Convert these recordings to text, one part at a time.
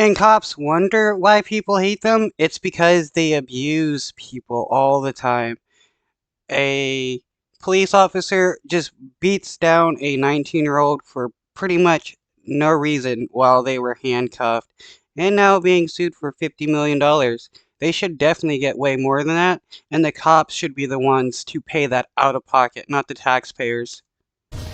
And cops wonder why people hate them. It's because they abuse people all the time. A police officer just beats down a 19-year-old for pretty much no reason while they were handcuffed and now being sued for $50 million. They should definitely get way more than that, and the cops should be the ones to pay that out of pocket, not the taxpayers.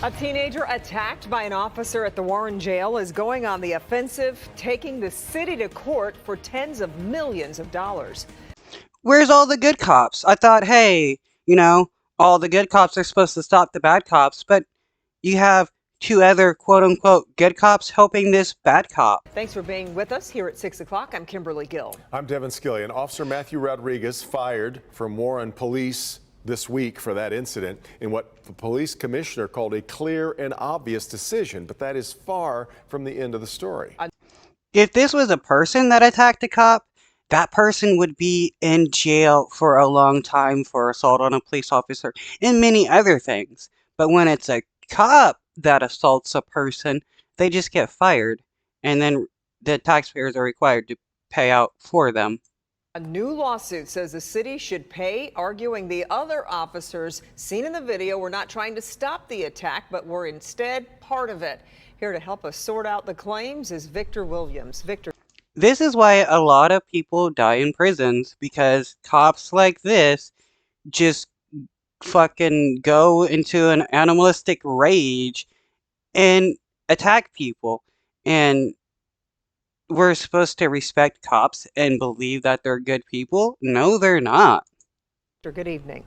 A teenager attacked by an officer at the Warren jail is going on the offensive, taking the city to court for tens of millions of dollars. Where's all the good cops? I thought, hey, all the good cops are supposed to stop the bad cops, but you have two other quote-unquote good cops helping this bad cop. Thanks for being with us here at 6 o'clock. I'm Kimberly Gill. I'm Devin Skillian. Officer Matthew Rodriguez fired from Warren Police this week for that incident in what the police commissioner called a clear and obvious decision, but that is far from the end of the story. If this was a person that attacked a cop, that person would be in jail for a long time for assault on a police officer and many other things. But when it's a cop that assaults a person, they just get fired, and then the taxpayers are required to pay out for them. A new lawsuit says the city should pay, arguing the other officers seen in the video were not trying to stop the attack, but were instead part of it. Here to help us sort out the claims is Victor Williams. Victor. This is why a lot of people die in prisons, because cops like this just fucking go into an animalistic rage and attack people. And we're supposed to respect cops and believe that they're good people? No, they're not. Good evening.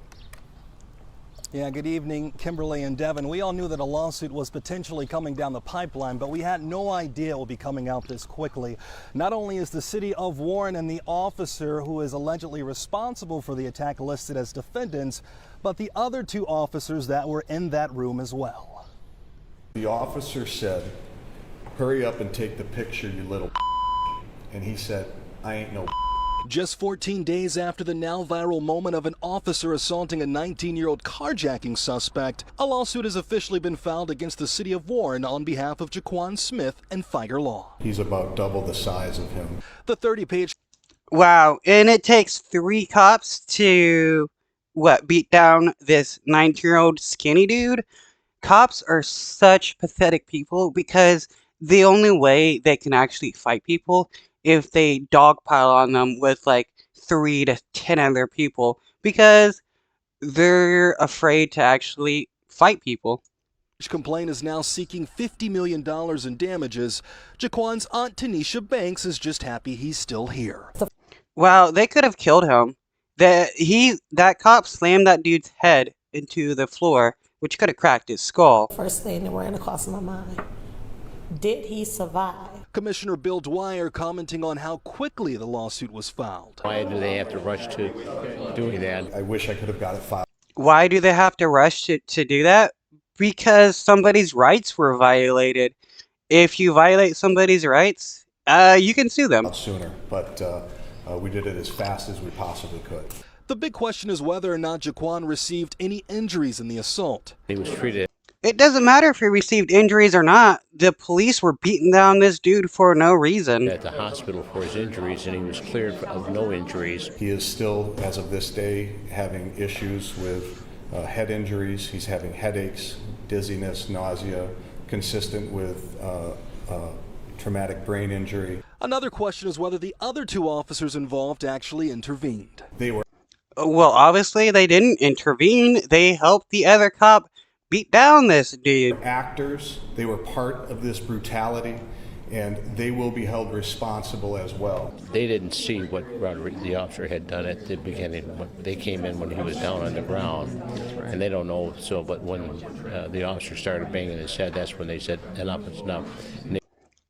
Yeah, good evening, Kimberly and Devin. We all knew that a lawsuit was potentially coming down the pipeline, but we had no idea it would be coming out this quickly. Not only is the city of Warren and the officer who is allegedly responsible for the attack listed as defendants, but the other two officers that were in that room as well. The officer said, "Hurry up and take the picture, you little." And he said, "I ain't no." Just 14 days after the now viral moment of an officer assaulting a 19-year-old carjacking suspect, a lawsuit has officially been filed against the city of Warren on behalf of Jaquan Smith and Fire Law. He's about double the size of him. The 30-page. Wow, and it takes 3 cops to, beat down this 19-year-old skinny dude? Cops are such pathetic people because the only way they can actually fight people if they dogpile on them with like 3 to 10 other people because they're afraid to actually fight people. Complaint is now seeking $50 million in damages. Jaquan's aunt Tanisha Banks is just happy he's still here. Wow, they could have killed him. That cop slammed that dude's head into the floor, which could have cracked his skull. First thing that ran across my mind, did he survive? Commissioner Bill Dwyer commenting on how quickly the lawsuit was filed. Why do they have to rush to doing that? I wish I could have got it filed. Why do they have to rush to do that? Because somebody's rights were violated. If you violate somebody's rights, you can sue them. Sooner, but we did it as fast as we possibly could. The big question is whether or not Jaquan received any injuries in the assault. He was treated. It doesn't matter if he received injuries or not. The police were beating down this dude for no reason. At the hospital for his injuries, and he was cleared of no injuries. He is still, as of this day, having issues with head injuries. He's having headaches, dizziness, nausea, consistent with traumatic brain injury. Another question is whether the other two officers involved actually intervened. They were. Well, obviously they didn't intervene. They helped the other cop beat down this dude. Actors, they were part of this brutality, and they will be held responsible as well. They didn't see what the officer had done at the beginning. They came in when he was down on the ground, and they don't know. So, but when the officer started banging his head, that's when they said, "Enough is enough."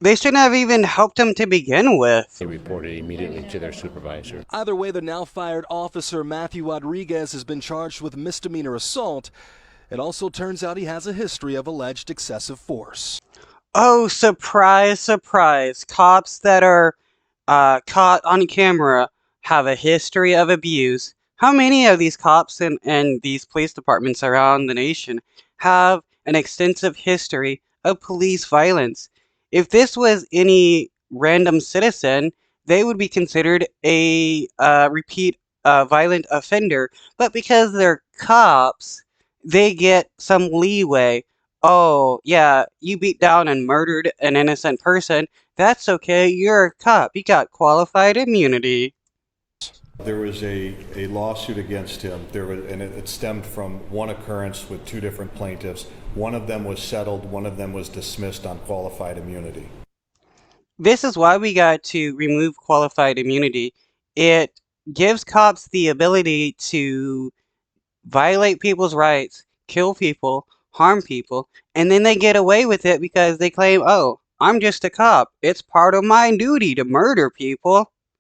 They shouldn't have even helped him to begin with. They reported immediately to their supervisor. Either way, the now fired officer Matthew Rodriguez has been charged with misdemeanor assault. It also turns out he has a history of alleged excessive force. Oh, surprise, surprise. Cops that are caught on camera have a history of abuse. How many of these cops and these police departments around the nation have an extensive history of police violence? If this was any random citizen, they would be considered a repeat violent offender. But because they're cops, they get some leeway. Oh, yeah, you beat down and murdered an innocent person. That's okay. You're a cop. You got qualified immunity. There was a lawsuit against him, and it stemmed from one occurrence with two different plaintiffs. One of them was settled, one of them was dismissed on qualified immunity. This is why we got to remove qualified immunity. It gives cops the ability to violate people's rights, kill people, harm people, and then they get away with it because they claim, oh, I'm just a cop. It's part of my duty to murder people.